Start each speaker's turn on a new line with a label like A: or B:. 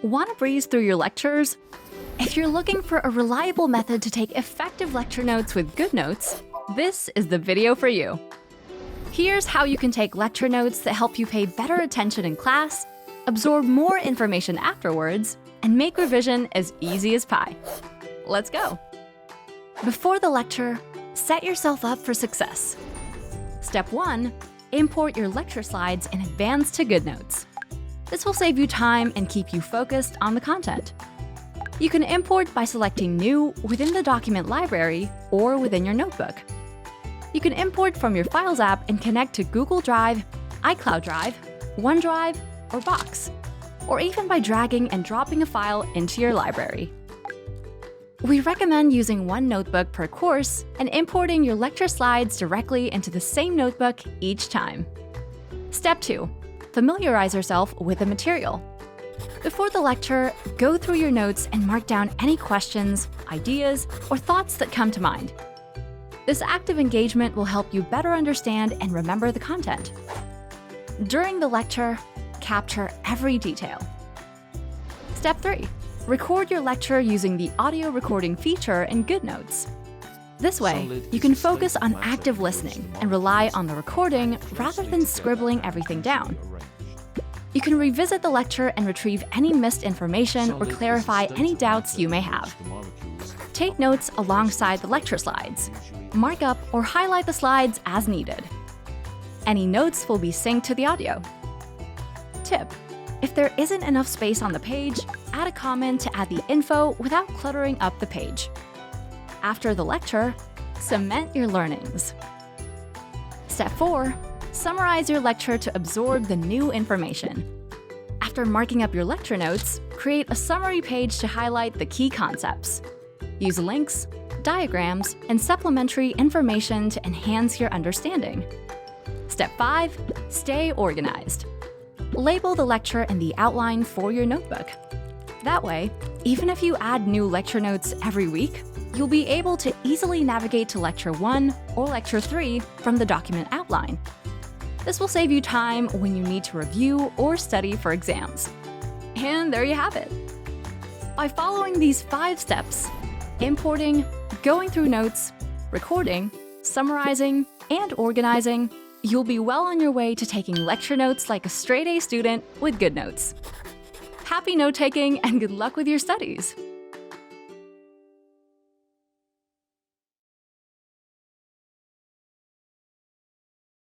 A: Want to breeze through your lectures? If you're looking for a reliable method to take effective lecture notes with Goodnotes, this is the video for you. Here's how you can take lecture notes that help you pay better attention in class, absorb more information afterwards, and make revision as easy as pie. Let's go. Before the lecture, set yourself up for success. Step 1. Import your lecture slides in advance to Goodnotes. This will save you time and keep you focused on the content. You can import by selecting New within the document library or within your notebook. You can import from your Files app and connect to Google Drive, iCloud Drive, OneDrive, or Box, or even by dragging and dropping a file into your library. We recommend using one notebook per course and importing your lecture slides directly into the same notebook each time. Step 2. Familiarize yourself with the material. Before the lecture, go through your notes and mark down any questions, ideas, or thoughts that come to mind. This active engagement will help you better understand and remember the content. During the lecture, capture every detail. Step 3. Record your lecture using the audio recording feature in Goodnotes. This way, you can focus on active listening and rely on the recording rather than scribbling everything down. You can revisit the lecture and retrieve any missed information or clarify any doubts you may have. Take notes alongside the lecture slides. Mark up or highlight the slides as needed. Any notes will be synced to the audio. Tip: if there isn't enough space on the page, add a comment to add the info without cluttering up the page. After the lecture, cement your learnings. Step 4. Summarize your lecture to absorb the new information. After marking up your lecture notes, create a summary page to highlight the key concepts. Use links, diagrams, and supplementary information to enhance your understanding. Step 5. Stay organized. Label the lecture in the outline for your notebook. That way, even if you add new lecture notes every week, you'll be able to easily navigate to Lecture 1 or Lecture 3 from the document outline. This will save you time when you need to review or study for exams. And there you have it. By following these 5 steps, importing, going through notes, recording, summarizing, and organizing, you'll be well on your way to taking lecture notes like a straight-A student with Goodnotes. Happy note-taking and good luck with your studies!